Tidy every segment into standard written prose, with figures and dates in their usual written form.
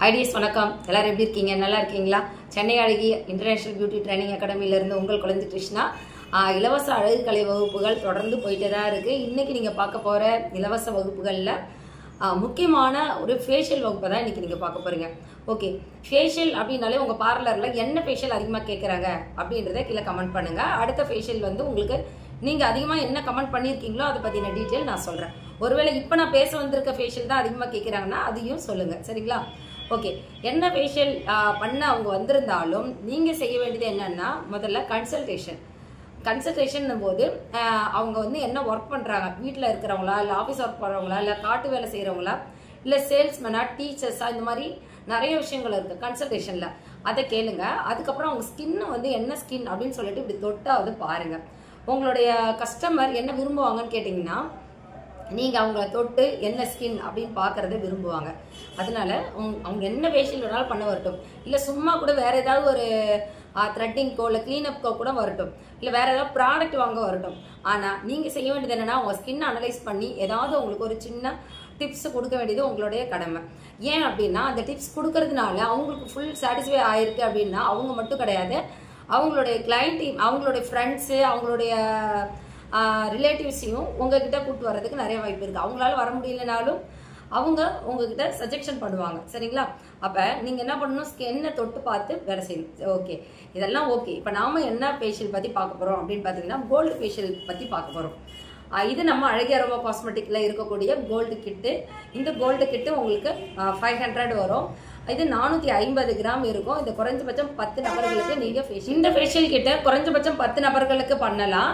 ஹைடிஸ் வணக்கம். எல்லாரும் எப்படி இருக்கீங்க? நல்லா இருக்கீங்களா? சென்னை அழகி இன்டர்நேஷனல் பியூட்டி ட்ரைனிங் அகாடமியிலிருந்து உங்கள் குழந்தை கிருஷ்ணா. இலவச அழகு கலை வகுப்புகள் தொடர்ந்து போயிட்டே தான் இருக்கு. இன்னைக்கு நீங்க பார்க்க போற இலவச வகுப்புகள்ல முக்கியமான ஒரு ஃபேஷியல் வகுப்பை தான் இன்னைக்கு நீங்க பார்க்க போறீங்க. ஓகே, ஃபேஷியல் அப்படின்னாலே உங்க பார்லர்ல என்ன ஃபேஷியல் அதிகமாக கேட்குறாங்க அப்படின்றத கீழே கமெண்ட் பண்ணுங்க. அடுத்த ஃபேஷியல் வந்து உங்களுக்கு நீங்க அதிகமா என்ன கமெண்ட் பண்ணிருக்கீங்களோ அதை பத்தின டீட்டெயில் நான் சொல்றேன். ஒருவேளை இப்ப நான் பேச வந்திருக்க ஃபேஷியல் தான் அதிகமா கேட்குறாங்கன்னா அதையும் சொல்லுங்க, சரிங்களா? ஓகே, என்ன ஃபேஷியல் பண்ண அவங்க வந்திருந்தாலும் நீங்க செய்ய வேண்டியது என்னன்னா, முதல்ல கன்சல்டேஷன் போது அவங்க வந்து என்ன ஒர்க் பண்றாங்க, வீட்டில் இருக்கிறவங்களா, இல்லை ஆஃபீஸ் ஒர்க் பண்ணுறவங்களா, இல்லை காட்டு வேலை செய்யறவங்களா, இல்லை சேல்ஸ்மேனா, டீச்சர்ஸா, இந்த மாதிரி நிறைய விஷயங்கள் இருக்கு கன்சல்டேஷன்ல. அதை கேளுங்க. அதுக்கப்புறம் அவங்க ஸ்கின் வந்து என்ன ஸ்கின் அப்படின்னு சொல்லிட்டு இப்படி தொட்டாவது பாருங்க. உங்களுடைய கஸ்டமர் என்ன விரும்புவாங்கன்னு கேட்டீங்கன்னா, நீங்க அவங்கள தொட்டு என்ன ஸ்கின் அப்படின்னு பாக்குறத விரும்புவாங்க. அதனால அவங்க என்ன ஃபேஷியல் வேணாலும் பண்ண வரட்டும், இல்ல சும்மா கூட வேற ஏதாவது ஒரு த்ரெட்டிங்கோ இல்ல கிளீனப்கோ கூட வரட்டும், இல்ல வேற ஏதாவது ப்ராடக்ட் வாங்க வரட்டும். ஆனா நீங்க செய்ய வேண்டியது என்னன்னா, உங்க ஸ்கின் அனலைஸ் பண்ணி ஏதாவது உங்களுக்கு ஒரு சின்ன டிப்ஸ் கொடுக்க வேண்டியது உங்களுடைய கடமை. ஏன் அப்படின்னா, அந்த டிப்ஸ் கொடுக்கறதுனால அவங்களுக்கு ஃபுல் சாட்டிஸ்ஃபை ஆயிருக்கு அப்படின்னா அவங்க மட்டும் கிடையாது, அவங்களுடைய கிளைண்ட், அவங்களுடைய ஃப்ரெண்ட்ஸு, அவங்களுடைய ரிலேட்டிவ்ஸையும் உங்ககிட்ட கூப்பிட்டு வர்றதுக்கு நிறைய வாய்ப்பு இருக்கு. அவங்களால வர முடியலனாலும் அவங்க உங்ககிட்ட சஜெக்ஷன் பண்ணுவாங்க, சரிங்களா? அப்ப நீங்க என்ன பண்ணணும், ஸ்கின்னை தொட்டு பார்த்து வேலை செய்யணும். ஓகே, இதெல்லாம் ஓகே. இப்ப நாம என்ன ஃபேஷியல் பத்தி பார்க்க போறோம் அப்படின்னு பாத்தீங்கன்னா, கோல்டு ஃபேஷியல் பத்தி பார்க்க போறோம். இது நம்ம அழகிய அரோமா காஸ்மெட்டிக்ல இருக்கக்கூடிய கோல்டு கிட்டு. இந்த கோல்டு கிட்டு உங்களுக்கு 500 வரும். இது 450 கிராம் இருக்கும். இது குறைஞ்சபட்சம் 10 நபர்களுக்கு நீங்க ஃபேஷியல், இந்த ஃபேஷியல் கிட்ட குறைஞ்சபட்சம் 10 நபர்களுக்கு பண்ணலாம்.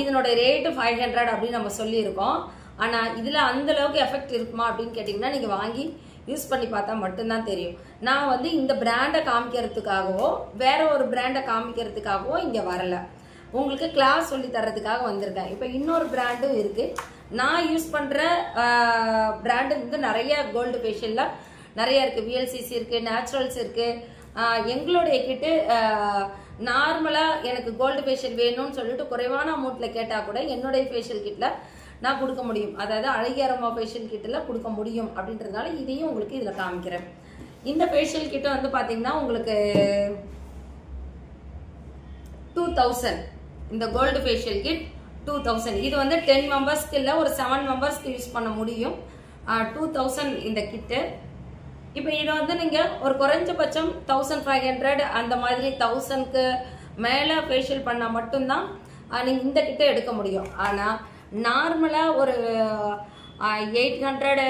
இதனோட ரேட்டு 500 அப்படின்னு நம்ம சொல்லியிருக்கோம். ஆனா இதுல அந்த அளவுக்கு எஃபெக்ட் இருக்குமா அப்படின்னு கேட்டீங்கன்னா, நீங்க வாங்கி யூஸ் பண்ணி பார்த்தா மட்டும்தான் தெரியும். நான் வந்து இந்த பிராண்டை காமிக்கிறதுக்காகவோ வேற ஒரு பிராண்டை காமிக்கிறதுக்காகவோ இங்க வரல, உங்களுக்கு கிளாஸ் சொல்லி தர்றதுக்காக வந்திருக்கேன். இப்ப இன்னொரு பிராண்டும் இருக்கு. நான் யூஸ் பண்ற பிராண்டு வந்து நிறைய கோல்டு ஃபேஷியல்ல நிறைய இருக்கு. VLCC இருக்கு, நேச்சுரல்ஸ் இருக்கு. எங்களுடைய கிட்டு நார்மலா எனக்கு கோல்டு ஃபேஷியல் வேணும்னு சொல்லிட்டு குறைவான அமௌண்ட்ல கேட்டா கூட என்னுடைய ஃபேஷியல் கிட்ல நான் கொடுக்க முடியும். அதாவது அழகிய அரோமா ஃபேஷியல் கிட்ல கொடுக்க முடியும் அப்படின்றதுனால இதையும் உங்களுக்கு இதுல காமிக்கிறேன். இந்த ஃபேஷியல் கிட்ட வந்து பாத்தீங்கன்னா உங்களுக்கு 2000. இந்த கோல்டு ஃபேஷியல் கிட் 2000. இது வந்து 10 மெம்பர்ஸ்க்கு இல்ல, ஒரு 7 மெம்பர்ஸ்க்கு யூஸ் பண்ண முடியும். 2000 இந்த கிட்டு. இப்ப இதை வந்து நீங்க ஒரு குறைஞ்சபட்சம் 1500 அந்த மாதிரி 1000க்கு மேல ஃபேஷியல் பண்ணா மட்டும்தான் நீங்க இந்த கிட்ட எடுக்க முடியும். ஆனா நார்மலா ஒரு 800,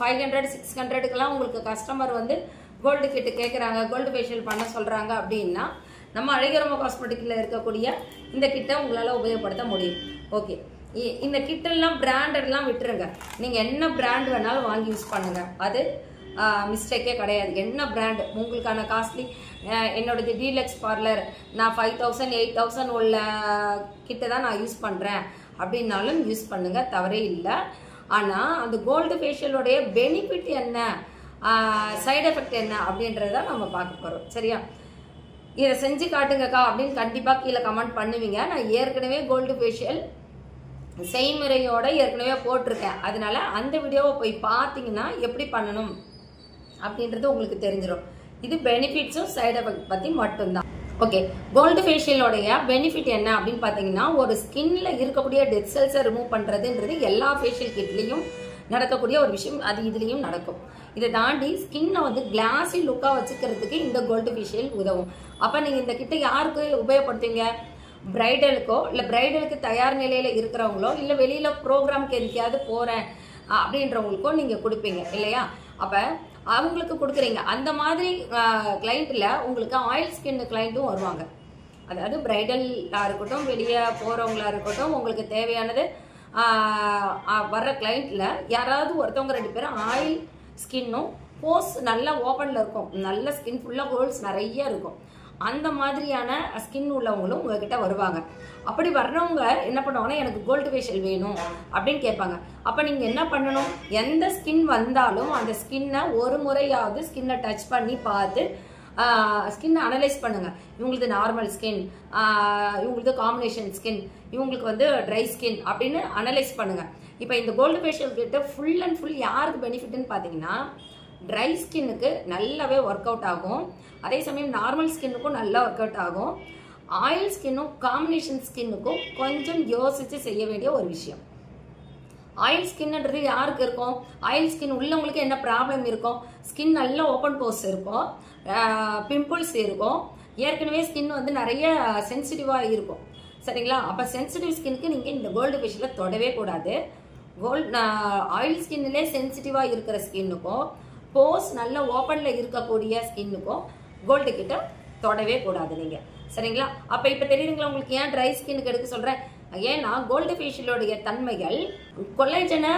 500, 600க்குலாம் உங்களுக்கு கஸ்டமர் வந்து கோல்டு கிட்டு கேட்குறாங்க, கோல்டு ஃபேஷியல் பண்ண சொல்றாங்க அப்படின்னா நம்ம அழகிய அரோமா காஸ்மெட்டிக்ல இருக்கக்கூடிய இந்த கிட்ட உங்களால உபயோகப்படுத்த முடியும். ஓகே, இந்த கிட்டெல்லாம் பிராண்டட்லாம் விட்டுருங்க. நீங்க என்ன பிராண்ட் வேணாலும் வாங்கி யூஸ் பண்ணுங்க, அது மிஸ்டேக்கே கிடையாது. என்ன பிராண்ட் உங்களுக்கான காஸ்ட்லி, என்னோடது டீலக்ஸ் பார்லர், நான் 5000, 8000 உள்ள கிட்ட தான் நான் யூஸ் பண்றேன் அப்படின்னாலும் யூஸ் பண்ணுங்க, தவறே இல்லை. ஆனா அந்த கோல்டு ஃபேஷியலோடைய பெனிஃபிட் என்ன, சைடு எஃபெக்ட் என்ன அப்படின்றத நம்ம பார்க்க போறோம், சரியா? இதை செஞ்சு காட்டுங்கக்கா அப்படின்னு கண்டிப்பா கீழே கமெண்ட் பண்ணுவீங்க. நான் ஏற்கனவே கோல்டு ஃபேஷியல் செய்முறையோட ஏற்கனவே போட்டிருக்கேன். அதனால அந்த வீடியோவை போய் பார்த்தீங்கன்னா எப்படி பண்ணணும் அப்படின்றது உங்களுக்கு தெரிஞ்சிடும். இது பெனிஃபிட்ஸும் சைடு எஃபெக்ட் பத்தி மட்டும்தான். ஓகே, கோல்டு ஃபேஷியலோடைய பெனிஃபிட் என்ன அப்படின்னு பாத்தீங்கன்னா, ஒரு ஸ்கின்ல இருக்கக்கூடிய டெட் செல்ஸை ரிமூவ் பண்றதுன்றது எல்லா ஃபேஷியல் கிட்லயும் நடக்கக்கூடிய ஒரு விஷயம், அது இதுலயும் நடக்கும். இதை தாண்டி ஸ்கின்னை வந்து கிளாஸி லுக்கா வச்சுக்கிறதுக்கு இந்த கோல்டு ஃபேஷியல் உதவும். அப்ப நீங்க இந்த கிட்ட யாருக்கு உபயோகப்படுத்துவீங்க? பிரைடலுக்கோ இல்ல பிரைடலுக்கு தயார் நிலையில இருக்கிறவங்களோ, இல்ல வெளியில ப்ரோக்ராம்க்கு எதுக்கையாவது போறேன் அப்படின்றவங்களுக்கோ நீங்க கொடுப்பீங்க இல்லையா? அப்ப அவங்களுக்கு கொடுக்குறீங்க. அந்த மாதிரி கிளைண்ட்ல உங்களுக்கு ஆயில் ஸ்கின் கிளைண்ட்டும் வருவாங்க. அதாவது பிரைடலா இருக்கட்டும், வெளியே போறவங்களா இருக்கட்டும், உங்களுக்கு தேவையானது வர்ற கிளைண்ட்ல யாராவது ஒருத்தவங்க 2 பேரும் ஆயில் ஸ்கின்னும், போஸ் நல்லா ஓப்பன்ல இருக்கும், நல்ல ஸ்கின் ஃபுல்லா ஹோல்ஸ் நிறைய இருக்கும், அந்த மாதிரியான ஸ்கின் உள்ளவங்களும் உங்ககிட்ட வருவாங்க. அப்படி வர்றவங்க என்ன பண்ணுவாங்கன்னா, எனக்கு கோல்டு ஃபேஷியல் வேணும் அப்படின்னு கேட்பாங்க. அப்ப நீங்க என்ன பண்ணணும், எந்த ஸ்கின் வந்தாலும் அந்த ஸ்கின்னை ஒரு முறையாவது ஸ்கின்னை டச் பண்ணி பார்த்து ஸ்கின்னை அனலைஸ் பண்ணுங்க. இவங்களுக்கு நார்மல் ஸ்கின், இவங்களுக்கு காம்பினேஷன் ஸ்கின், இவங்களுக்கு வந்து ட்ரை ஸ்கின் அப்படின்னு அனலைஸ் பண்ணுங்க. இப்போ இந்த கோல்டு ஃபேஷியல் கிட்ட ஃபுல் அண்ட் ஃபுல் யாருக்கு பெனிஃபிட்னு பார்த்தீங்கன்னா, ட்ரை ஸ்கின்னுக்கு நல்லாவே ஒர்க் அவுட் ஆகும். அதே சமயம் நார்மல் ஸ்கின்னுக்கும் நல்லா ஒர்க் அவுட் ஆகும். ஆயில் ஸ்கின்னும் காம்பினேஷன் ஸ்கின்னுக்கும் கொஞ்சம் யோசிச்சு செய்ய வேண்டிய ஒரு விஷயம். ஆயில் ஸ்கின்ன்றது யாருக்கு இருக்கும்? ஆயில் ஸ்கின் உள்ளவங்களுக்கு என்ன ப்ராப்ளம் இருக்கும்? ஸ்கின் நல்லா ஓப்பன் போர்ஸ் இருக்கும், பிம்பிள்ஸ் இருக்கும், ஏற்கனவே ஸ்கின் வந்து நிறைய சென்சிட்டிவாக இருக்கும். சரிங்களா? அப்போ சென்சிட்டிவ் ஸ்கின்னுக்கு நீங்கள் இந்த கோல்டு ஃபேஷியலை தொடவே கூடாது. ஆயில் ஸ்கின்னிலே சென்சிட்டிவாக இருக்கிற ஸ்கின்னுக்கும் போர்ஸ் நல்ல ஓப்பனில் இருக்கக்கூடிய ஸ்கின்னுக்கும் கோல்டு கிட்ட தொடவே கூடாது நீங்கள். சரிங்களா? அப்போ இப்போ தெரியுதுங்களா உங்களுக்கு ஏன் ட்ரை ஸ்கின்னுக்கு எடுக்க சொல்கிறேன்? ஏன்னா கோல்டு ஃபேஷியலோடைய தன்மைகள் கொலாஜனை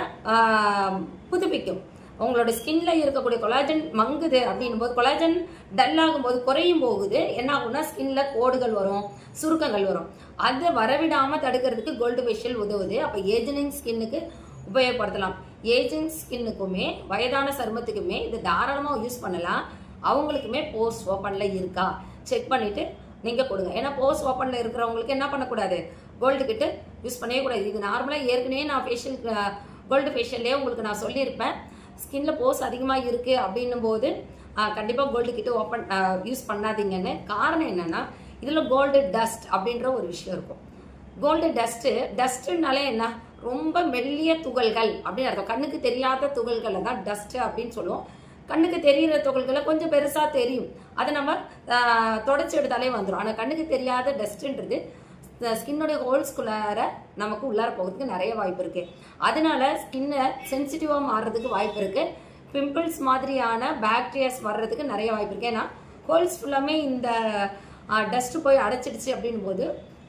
புதுப்பிக்கும். உங்களோட ஸ்கின்ல இருக்கக்கூடிய கொலாஜன் மங்குது அப்படின்னும் போது, கொலாஜன் டல் ஆகும்போது குறையும் போகுது, என்ன ஆகும்னா ஸ்கின்ல கோடுகள் வரும், சுருக்கங்கள் வரும். அதை வரவிடாம தடுக்கிறதுக்கு கோல்டு ஃபேஷியல் உதவுது. அப்போ ஏஜிங் ஸ்கின்னுக்கு உபயோகப்படுத்தலாம். ஏஜிங் ஸ்கின்னுக்குமே வயதான சருமத்துக்குமே இது தாராளமாக யூஸ் பண்ணலாம். அவங்களுக்குமே போர்ஸ் ஓப்பன்ல இருக்கா செக் பண்ணிட்டு நீங்க கொடுங்க. ஏன்னா போர்ஸ் ஓப்பன்ல இருக்கிறவங்களுக்கு என்ன பண்ணக்கூடாது? கோல்டு கிட்ட யூஸ் பண்ணவே கூடாது. இது நார்மலாக ஏற்கனவே நான் ஃபேஷியல் கோல்டு ஃபேஷியல்லே உங்களுக்கு நான் சொல்லியிருப்பேன். ஸ்கின்ல போர்ஸ் அதிகமாக இருக்கு அப்படின்னும் போது கண்டிப்பாக கோல்டு கிட்ட ஓப்பன் யூஸ் பண்ணாதீங்கன்னு. காரணம் என்னன்னா இதில் கோல்டு டஸ்ட் அப்படின்ற ஒரு விஷயம் இருக்கும். கோல்டு டஸ்ட்னாலே என்ன? ரொம்ப மெல்லிய துகள்கள் அப்படின்னு அர்த்தம். கண்ணுக்கு தெரியாத துகள்களை தான் டஸ்ட் அப்படின்னு சொல்லுவோம். கண்ணுக்கு தெரிகிற துகள்களை கொஞ்சம் பெருசா தெரியும், அதை நம்ம தொடச்சி எடுத்தாலே வந்துடும். ஆனால் கண்ணுக்கு தெரியாத டஸ்ட்ன்றது ஸ்கின்னோட ஹோல்ஸ்குள்ளார நமக்கு உள்ளார போகிறதுக்கு நிறைய வாய்ப்பு இருக்கு. அதனால ஸ்கின்னை சென்சிட்டிவா மாறுறதுக்கு வாய்ப்பு இருக்கு. பிம்பிள்ஸ் மாதிரியான பாக்டீரியாஸ் வர்றதுக்கு நிறைய வாய்ப்பு இருக்கு. ஏன்னா ஹோல்ஸ் ஃபுல்லாமே இந்த டஸ்ட் போய் அடைச்சிடுச்சு அப்படின் போது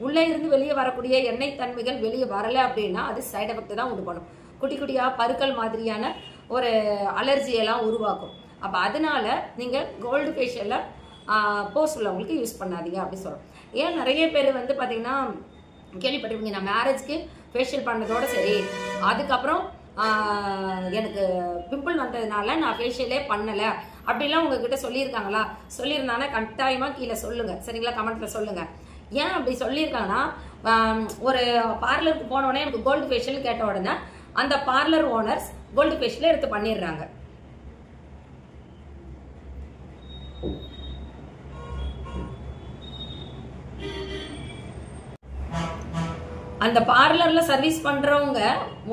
உள்ளே இருந்து வெளியே வரக்கூடிய எண்ணெய் தன்மைகள் வெளியே வரல அப்படின்னா அது சைடு எஃபெக்ட் தான் உண்டு பண்ணும். குட்டி குட்டியா பருக்கள் மாதிரியான ஒரு அலர்ஜியெல்லாம் உருவாக்கும். அப்போ அதனால நீங்க கோல்டு ஃபேஷியல்ல போர்ஸ் உள்ளவங்களுக்கு யூஸ் பண்ணாதீங்க அப்படின்னு சொல்றோம். ஏன் நிறைய பேர் வந்து பாத்தீங்கன்னா கேள்விப்பட்டிருப்பீங்க, நான் மேரேஜ்க்கு ஃபேஷியல் பண்ணதோட சரி, அதுக்கப்புறம் எனக்கு பிம்பிள் வந்ததுனால நான் ஃபேஷியலே பண்ணலை அப்படிலாம் உங்ககிட்ட சொல்லியிருக்காங்களா? சொல்லியிருந்தாங்கன்னா கட்டாயமாக கீழே சொல்லுங்க. சரிங்களா? கமெண்ட்ல சொல்லுங்க. ஏன் அப்படி சொல்லியிருக்காங்கன்னா, ஒரு பார்லருக்கு போன உடனே எனக்கு கோல்டு ஃபேஷியல் கேட்ட உடனே அந்த பார்லர் ஓனர்ஸ் கோல்டு ஃபேஷியல் எடுத்து பண்ணிடுறாங்க. அந்த பார்லர்ல சர்வீஸ் பண்றவங்க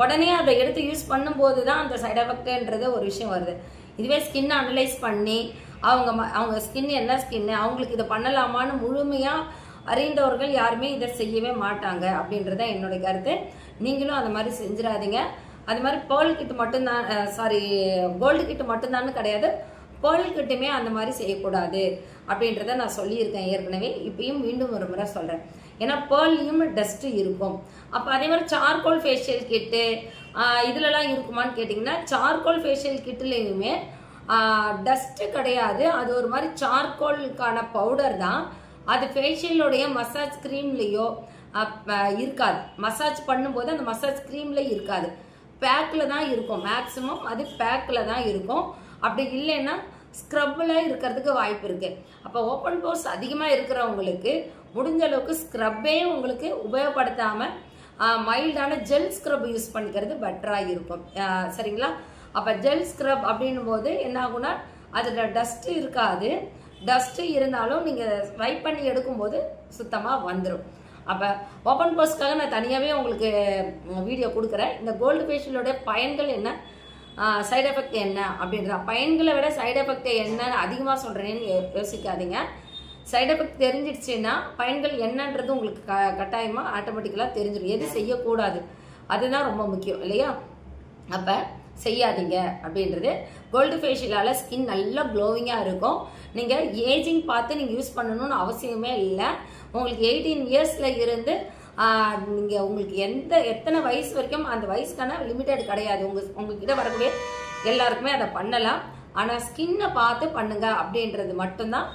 உடனே அதை எடுத்து யூஸ் பண்ணும்போது தான் அந்த சைடு எஃபெக்ட்ன்றது ஒரு விஷயம் வருது. இதுவே ஸ்கின் அனலைஸ் பண்ணி அவங்க ஸ்கின் என்ன ஸ்கின், அவங்களுக்கு இதை பண்ணலாமான்னு முழுமையா அறிந்தவர்கள் யாருமே இதை செய்யவே மாட்டாங்க அப்படின்றத என்னுடைய கருத்து. நீங்களும் அந்த மாதிரி செஞ்சிடாதீங்க. அது மாதிரி பேர்ல் கிட் மட்டும்தான், கோல்டு கிட் மட்டும்தான் கிடையாது, பேர்ல் கிட்டுமே அந்த மாதிரி செய்யக்கூடாது அப்படின்றத நான் சொல்லியிருக்கேன் ஏற்கனவே. இப்பயும் மீண்டும் ஒரு முறை சொல்றேன். ஏன்னா பேர்லையும் டஸ்ட் இருக்கும். அப்போ அதே மாதிரி சார்கோல் ஃபேஷியல் கிட்டு இதுலலாம் இருக்குமான்னு கேட்டிங்கன்னா, சார்கோல் ஃபேஷியல் கிட்டுலேயுமே டஸ்ட் கிடையாது. அது ஒரு மாதிரி சார்கோலுக்கான பவுடர் தான். அது ஃபேஷியலுடைய மசாஜ் கிரீம்லேயோ இருக்காது. மசாஜ் பண்ணும்போது அந்த மசாஜ் கிரீம்ல இருக்காது, பேக்கில் தான் இருக்கும். மேக்ஸிமம் அது பேக்கில் தான் இருக்கும். அப்படி இல்லைன்னா ஸ்க்ரப்பில் இருக்கிறதுக்கு வாய்ப்பு இருக்கு. அப்போ ஓப்பன் போர்ஸ் அதிகமாக இருக்கிறவங்களுக்கு முடிஞ்ச அளவுக்கு ஸ்க்ரப்பே உங்களுக்கு உபயோகப்படுத்தாமல் மைல்டான ஜெல் ஸ்க்ரப் யூஸ் பண்ணிக்கிறது பெட்டராக இருக்கும். சரிங்களா? அப்போ ஜெல் ஸ்க்ரப் அப்படின்னும் போது என்ன ஆகும்னா அதில் டஸ்ட் இருக்காது. டஸ்ட் இருந்தாலும் நீங்கள் ஸ்வைப் பண்ணி எடுக்கும்போது சுத்தமாக வந்துடும். அப்போ ஓப்பன் போர்ஸ்க்காக நான் தனியாகவே உங்களுக்கு வீடியோ கொடுக்குறேன். இந்த கோல்டு ஃபேஷியலோட பயன்கள் என்ன, சைடு எஃபெக்ட் என்ன அப்படின்ற பயன்களை விட சைடு எஃபெக்ட் என்னன்னு அதிகமாக சொல்கிறேன்னு யோசிக்காதீங்க. சைடு எஃபெக்ட் தெரிஞ்சிடுச்சுன்னா பயன்கள் என்னன்றது உங்களுக்கு கட்டாயமாக ஆட்டோமேட்டிக்கலாக தெரிஞ்சிடும். எது செய்யக்கூடாது அதுதான் ரொம்ப முக்கியம் இல்லையா? அப்போ செய்யாதீங்க அப்படின்றது. கோல்டு ஃபேஷியலால் ஸ்கின் நல்லா க்ளோவிங்காக இருக்கும். நீங்கள் ஏஜிங் பார்த்து நீங்கள் யூஸ் பண்ணணும்னு அவசியமே இல்லை. உங்களுக்கு 18 இயர்ஸில் இருந்து நீங்கள் உங்களுக்கு எத்தனை வயசு வரைக்கும் அந்த வயசுக்கான லிமிட்டட் கிடையாது. உங்ககிட்ட வரக்கூடிய எல்லாருக்குமே அதை பண்ணலாம். ஆனால் ஸ்கின்னை பார்த்து பண்ணுங்க அப்படின்றது மட்டும்தான்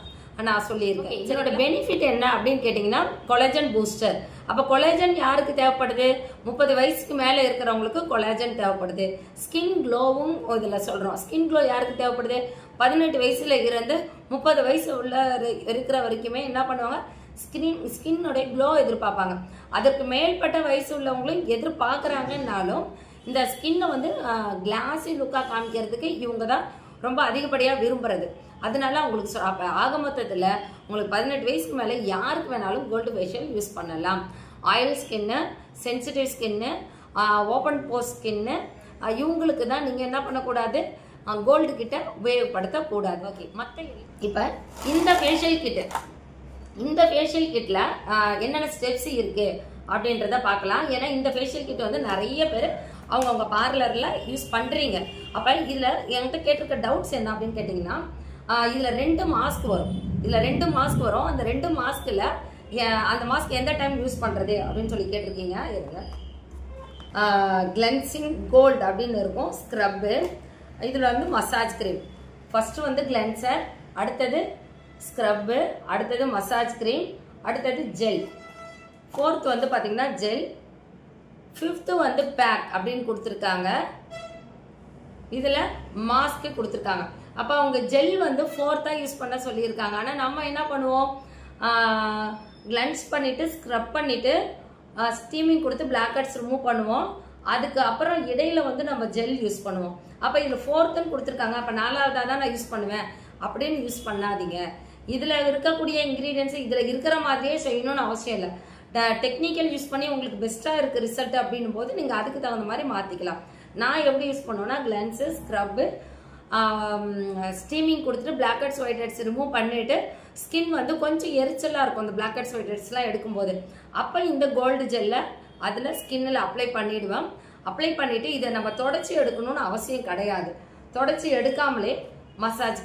நான் சொல்லியிருக்கேன். இதனோட பெனிஃபிட் என்ன அப்படின்னு கேட்டிங்கன்னா, கொலாஜன் பூஸ்டர். அப்போ கொலாஜன் யாருக்கு தேவைப்படுது? 30 வயசுக்கு மேலே இருக்கிறவங்களுக்கு கொலாஜன் தேவைப்படுது. ஸ்கின் க்ளோவும் இதில் சொல்கிறோம். ஸ்கின் க்ளோ யாருக்கு தேவைப்படுது? 18 வயசுல இருந்து 30 வயசு உள்ள இருக்கிற வரைக்குமே என்ன பண்ணுவாங்க? ஸ்கின்னோட க்ளோ எதிர்பார்ப்பாங்க. அதற்கு மேற்பட்ட வயசு உள்ளவங்களும் எதிர்பார்க்குறாங்கன்னாலும் இந்த ஸ்கின்னை வந்து கிளாஸி லுக்காக காமிக்கிறதுக்கு இவங்க தான் ரொம்ப அதிகப்படியாக விரும்புறது. அதனால உங்களுக்கு அப்போ ஆக மொத்தத்தில் உங்களுக்கு 18 வயசுக்கு மேலே யாருக்கு வேணாலும் கோல்டு ஃபேஷியல் யூஸ் பண்ணலாம். Oil skin, sensitive skin, open Bose skin, இவங்களுக்கு தான் நீங்கள் என்ன பண்ணக்கூடாது, கோல்டு கிட்ட உபயோகப்படுத்தக்கூடாது. ஓகே, மற்ற இப்போ இந்த ஃபேஷியல் கிட்டில் என்னென்ன ஸ்டெப்ஸ் இருக்குது அப்படின்றத பார்க்கலாம். ஏன்னா இந்த ஃபேஷியல் கிட் வந்து நிறைய பேர் அவங்கவுங்க பார்லரில் யூஸ் பண்ணுறீங்க. அப்போ இதில் என்கிட்ட கேட்டிருக்க டவுட்ஸ் என்ன அப்படின்னு கேட்டிங்கன்னா, இதில் 2 மாஸ்க் வரும். அந்த 2 மாஸ்கில் அந்த மாஸ்க் எந்த டைம் யூஸ் பண்ணுறது அப்படின்னு சொல்லி கேட்டிருக்கீங்க. கிளென்சிங் கோல்டு அப்படின்னு இருக்கும் ஸ்க்ரப்பு. இதில் வந்து மசாஜ் க்ரீம். ஃபஸ்ட்டு வந்து கிளென்சர், அடுத்தது ஸ்க்ரப்பு, அடுத்தது மசாஜ் க்ரீம், அடுத்தது ஜெல். 4th வந்து பார்த்தீங்கன்னா ஜெல். 5th வந்து பேக் அப்படின்னு கொடுத்துருக்காங்க. இதில் மாஸ்க்கு கொடுத்துருக்காங்க. அப்போ அவங்க ஜெல் வந்து 4th யூஸ் பண்ண சொல்லியிருக்காங்க. ஆனால் நம்ம என்ன பண்ணுவோம், கிளென்ஸ் பண்ணிவிட்டு ஸ்க்ரப் பண்ணிவிட்டு ஸ்டீமிங் கொடுத்து பிளாக் ஹெட்ஸ் ரிமூவ் பண்ணுவோம். அதுக்கு அப்புறம் இடையில வந்து நம்ம ஜெல் யூஸ் பண்ணுவோம். அப்போ இதில் 4th கொடுத்துருக்காங்க, அப்போ 4வதாக தான் நான் யூஸ் பண்ணுவேன் அப்படின்னு யூஸ் பண்ணாதீங்க. இதில் இருக்கக்கூடிய இன்க்ரீடியன்ஸ் இதில் இருக்கிற மாதிரியே செய்யணும்னு அவசியம் இல்லை. டெக்னிக்கல் யூஸ் பண்ணி உங்களுக்கு பெஸ்ட்டாக இருக்குது ரிசல்ட் அப்படின்னும் போது நீங்கள் அதுக்கு தகுந்த மாதிரி மாற்றிக்கலாம். நான் எப்படி யூஸ் பண்ணுவேன்னா, கிளென்ஸு, ஸ்க்ரப்பு, ஸ்டீமிங் கொடுத்துட்டு black heads white heads remove பண்ணிவிட்டு ஸ்கின் வந்து கொஞ்சம் எரிச்சலாக இருக்கும் அந்த பிளாக் ஹெட்ஸ் ஒயிட் ஹெட்ஸ்லாம் எடுக்கும்போது. அப்போ இந்த கோல்டு ஜெல்லை அதில் ஸ்கின்னில் அப்ளை பண்ணிவிடுவேன். அப்ளை பண்ணிவிட்டு இதை நம்ம தொடச்சி எடுக்கணும்னு அவசியம் கிடையாது. தொடச்சி எடுக்காமலே மசாஜ்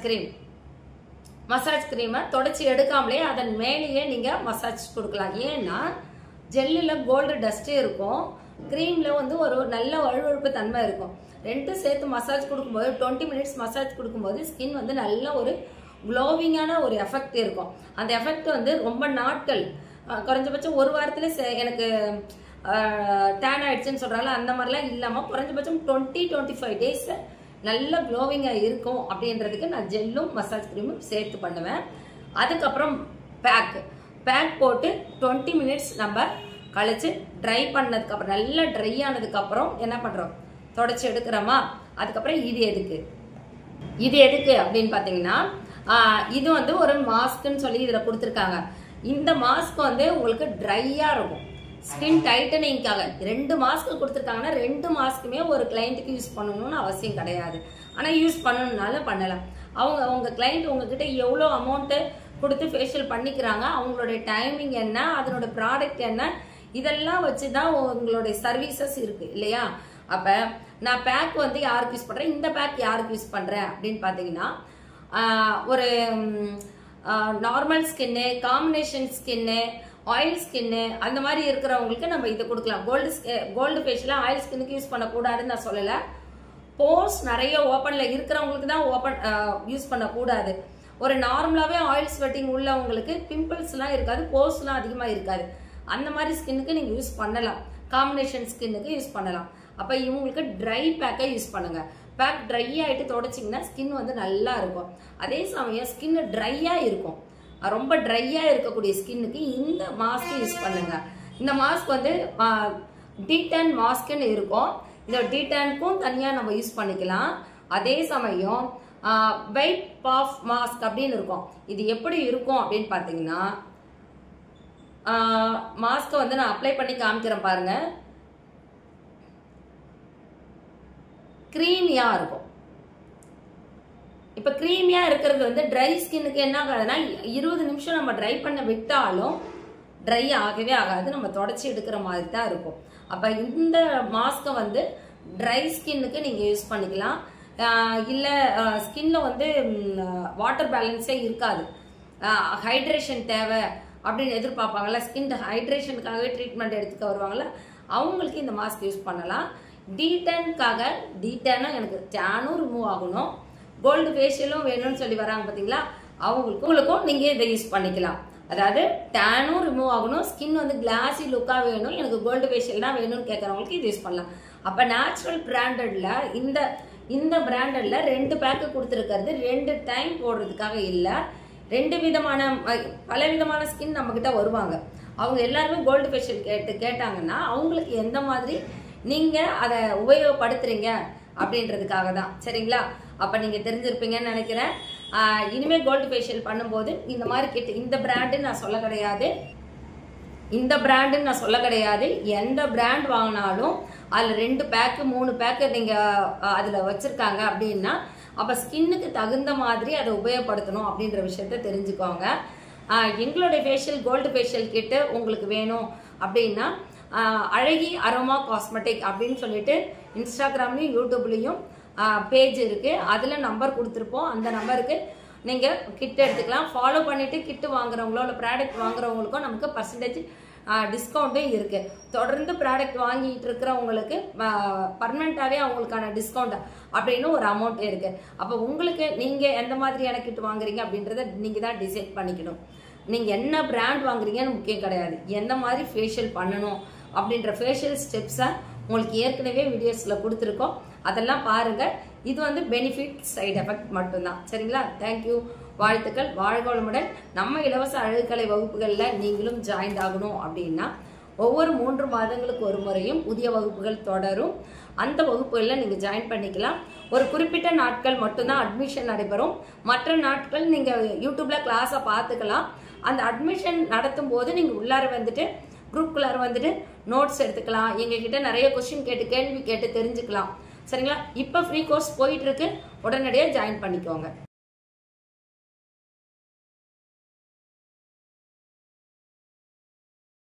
க்ரீமை தொடச்சி எடுக்காமலே அதன் மேலேயே நீங்கள் மசாஜ் கொடுக்கலாம். ஏன்னா ஜெல்லில் கோல்டு டஸ்ட்டே இருக்கும், க்ரீமில் வந்து ஒரு நல்ல வழுவழுப்பு தன்மை இருக்கும். 2 சேர்த்து மசாஜ் கொடுக்கும்போது 20 மினிட்ஸ் மசாஜ் கொடுக்கும்போது ஸ்கின் வந்து நல்ல ஒரு க்ளோவிங்கான ஒரு எஃபெக்ட் இருக்கும். அந்த எஃபெக்ட் வந்து ரொம்ப நாட்கள், குறைஞ்சபட்சம் 1 வாரத்தில் எனக்கு டேன் ஆயிடுச்சுன்னு சொல்கிறாங்க, அந்த மாதிரிலாம் இல்லாமல் குறைஞ்சபட்சம் 20-25 டேஸ் நல்ல க்ளோவிங்காக இருக்கும். அப்படின்றதுக்கு நான் ஜெல்லும் மசாஜ் க்ரீமும் சேர்த்து பண்ணுவேன். அதுக்கப்புறம் பேக் போட்டு 20 மினிட்ஸ் நம்ம கழிச்சு ட்ரை பண்ணதுக்கப்புறம் நல்லா ட்ரை ஆனதுக்கப்புறம் என்ன பண்ணுறோம், தொடச்சி எடுக்கிறோமா. அதுக்கப்புறம் இது எதுக்கு அப்படின்னு பார்த்தீங்கன்னா, இது வந்து ஒரு மாஸ்க்குன்னு சொல்லி இதில் கொடுத்துருக்காங்க. இந்த மாஸ்க் வந்து உங்களுக்கு ட்ரையாக இருக்கும், ஸ்கின் டைட்டனிங்காக 2 மாஸ்க் கொடுத்துருக்காங்கன்னா 2 மாஸ்க்குமே ஒரு கிளைண்ட்டுக்கு யூஸ் பண்ணணும்னு அவசியம் கிடையாது. ஆனால் யூஸ் பண்ணணும்னாலும் பண்ணலாம். உங்கள் கிளைண்ட் உங்ககிட்ட எவ்வளோ அமௌண்ட்டு கொடுத்து ஃபேஷியல் பண்ணிக்கிறாங்க, அவங்களுடைய டைமிங் என்ன, அதனோட ப்ராடக்ட் என்ன, இதெல்லாம் வச்சு தான் உங்களுடைய சர்வீசஸ் இருக்குது இல்லையா. அப்போ நான் பேக் வந்து யாருக்கு யூஸ் பண்ணுறேன், இந்த பேக் யாருக்கு யூஸ் பண்ணுறேன் அப்படின்னு பார்த்தீங்கன்னா, ஒரு normal skin, combination skin, oil skin அந்த மாதிரி இருக்கிறவங்களுக்கு நம்ம இதை கொடுக்கலாம். கோல்டு ஃபேஷியலாக ஆயில் ஸ்கின்னுக்கு யூஸ் பண்ணக்கூடாதுன்னு நான் சொல்லலை. போர்ஸ் நிறைய ஓப்பனில் இருக்கிறவங்களுக்கு தான் யூஸ் பண்ணக்கூடாது. ஒரு நார்மலாகவே ஆயில் ஸ்வெட்டிங் உள்ளவங்களுக்கு பிம்பிள்ஸ்லாம் இருக்காது, போர்ஸ்லாம் அதிகமாக இருக்காது. அந்த மாதிரி ஸ்கின்னுக்கு நீங்கள் யூஸ் பண்ணலாம், காம்பினேஷன் ஸ்கின்னுக்கு யூஸ் பண்ணலாம். அப்போ இவங்களுக்கு ட்ரை பேக்கை யூஸ் பண்ணுங்கள். பேக் ட்ரை ஆகிட்டு தொடச்சிங்கன்னா ஸ்கின் வந்து நல்லா இருக்கும். அதே சமயம் ஸ்கின்னு ட்ரையாக இருக்கும், ரொம்ப ட்ரையாக இருக்கக்கூடிய ஸ்கின்னுக்கு இந்த மாஸ்க் யூஸ் பண்ணுங்க. இந்த மாஸ்க் வந்து டீடான் மாஸ்க்னு இருக்கும். இந்த டீடானுக்கும் தனியாக நம்ம யூஸ் பண்ணிக்கலாம். அதே சமயம் வெயிட் பாஃப் மாஸ்க் அப்படின்னு இருக்கும். இது எப்படி இருக்கும் அப்படின்னு பார்த்தீங்கன்னா, மாஸ்கை வந்து நான் அப்ளை பண்ணி காமிக்கிறேன் பாருங்க. க்ரீமியாக இருக்கும். இப்போ க்ரீமியாக இருக்கிறது வந்து ட்ரை ஸ்கின்னுக்கு என்ன ஆகாதுன்னா, 20 நிமிஷம் நம்ம ட்ரை பண்ண விட்டாலும் ட்ரை ஆகவே ஆகாது, நம்ம தொடச்சி எடுக்கிற மாதிரி தான் இருக்கும். அப்போ இந்த மாஸ்கை வந்து ட்ரை ஸ்கின்னுக்கு நீங்கள் யூஸ் பண்ணிக்கலாம். இல்லை ஸ்கின்ல வந்து வாட்டர் பேலன்ஸே இருக்காது, ஹைட்ரேஷன் தேவை அப்படின்னு எதிர்பார்ப்பாங்கள்ல, ஸ்கின் ஹைட்ரேஷனுக்காகவே ட்ரீட்மெண்ட் எடுத்துக்க வருவாங்கள்ல, அவங்களுக்கு இந்த மாஸ்க் யூஸ் பண்ணலாம். டீடானுக்காக, டீடானும் எனக்கு டேனும் ரிமூவ் ஆகணும், கோல்டு ஃபேஷியலும் வேணும்னு சொல்லி வராங்க பார்த்தீங்களா, உங்களுக்கும் நீங்கள் இதை யூஸ் பண்ணிக்கலாம். அதாவது டேனும் ரிமூவ் ஆகணும், ஸ்கின் வந்து கிளாஸி லுக்காக வேணும், எனக்கு கோல்டு ஃபேஷியல் தான் வேணும்னு கேட்குறவங்களுக்கு இது யூஸ் பண்ணலாம். அப்போ நேச்சுரல் பிராண்டடில் இந்த பிராண்டடில் 2 பேக்கு கொடுத்துருக்கிறது 2 டைம் போடுறதுக்காக இல்லை. 2 விதமான பல விதமான ஸ்கின் நம்மக்கிட்ட வருவாங்க. அவங்க எல்லாருமே கோல்டு ஃபேஷியல் கேட்டாங்கன்னா அவங்களுக்கு எந்த மாதிரி நீங்கள் அதை உபயோகப்படுத்துறீங்க அப்படின்றதுக்காக தான். சரிங்களா? அப்போ நீங்கள் தெரிஞ்சிருப்பீங்கன்னு நினைக்கிறேன். இனிமேல் கோல்டு ஃபேஷியல் பண்ணும்போது இந்த மாதிரி கிட்ட இந்த பிராண்டுன்னு நான் சொல்ல கிடையாது, எந்த பிராண்ட் வாங்கினாலும் அதில் 2 பேக்கு 3 பேக்கு நீங்கள் அதில் வச்சுருக்காங்க அப்படின்னா அப்போ ஸ்கின்னுக்கு தகுந்த மாதிரி அதை உபயோகப்படுத்தணும் அப்படின்ற விஷயத்த தெரிஞ்சுக்கோங்க. எங்களுடைய ஃபேஷியல் கோல்டு ஃபேஷியல் கிட்டு உங்களுக்கு வேணும் அப்படின்னா அழகி அரோமா காஸ்மெட்டிக் அப்படின்னு சொல்லிட்டு இன்ஸ்டாகிராம்லையும் யூடியூப்லேயும் பேஜ் இருக்குது. அதில் நம்பர் கொடுத்துருப்போம். அந்த நம்பருக்கு நீங்கள் கிட் எடுத்துக்கலாம். ஃபாலோ பண்ணிவிட்டு கிட்டு வாங்குறவங்களோ இல்லை ப்ராடக்ட் வாங்குறவங்களுக்கும் நமக்கு பர்சன்டேஜ் டிஸ்கவுண்ட்டும் இருக்குது. தொடர்ந்து ப்ராடக்ட் வாங்கிட்டு இருக்கிறவங்களுக்கு பர்மனெண்ட்டாகவே அவங்களுக்கான டிஸ்கவுண்ட் அப்படின்னு ஒரு அமௌண்ட் இருக்குது. அப்போ உங்களுக்கு நீங்கள் எந்த மாதிரியான கிட் வாங்குறீங்க அப்படின்றத நீங்கள் தான் டிசைட் பண்ணிக்கணும். நீங்கள் என்ன பிராண்ட் வாங்குறீங்கன்னு முக்கியம் கிடையாது, எந்த மாதிரி ஃபேஷியல் பண்ணணும் அப்படின்ற ஃபேஷியல் ஸ்டெப்ஸை உங்களுக்கு ஏற்கனவே வீடியோஸில் கொடுத்துருக்கோம். அதெல்லாம் பாருங்கள். இது வந்து பெனிஃபிட் சைடு எஃபெக்ட் மட்டும்தான். சரிங்களா? தேங்க்யூ, வாழ்த்துக்கள், வாழ்க வளமுடன். நம்ம இலவச அழகுக்கலை வகுப்புகளில் நீங்களும் ஜாயின் ஆகணும் அப்படின்னா ஒவ்வொரு 3 மாதங்களுக்கு ஒரு முறையும் புதிய வகுப்புகள் தொடரும். அந்த வகுப்புகளில் நீங்கள் ஜாயின் பண்ணிக்கலாம். ஒரு குறிப்பிட்ட நாட்கள் மட்டும்தான் அட்மிஷன் நடைபெறும். மற்ற நாட்கள் நீங்கள் யூடியூப்பில் கிளாஸை பார்த்துக்கலாம். அந்த அட்மிஷன் நடத்தும் போது நீங்கள் உள்ளார வந்துட்டு குரூப்புக்குள்ளார வந்துட்டு நோட்ஸ் எடுத்துக்கலாம். எங்ககிட்ட நிறைய கொஸ்டின் கேள்வி கேட்டு தெரிஞ்சுக்கலாம். சரிங்களா? இப்போ ஃப்ரீ கோர்ஸ் போயிட்டு இருக்கு, உடனடியாக ஜாயின் பண்ணிக்கோங்க.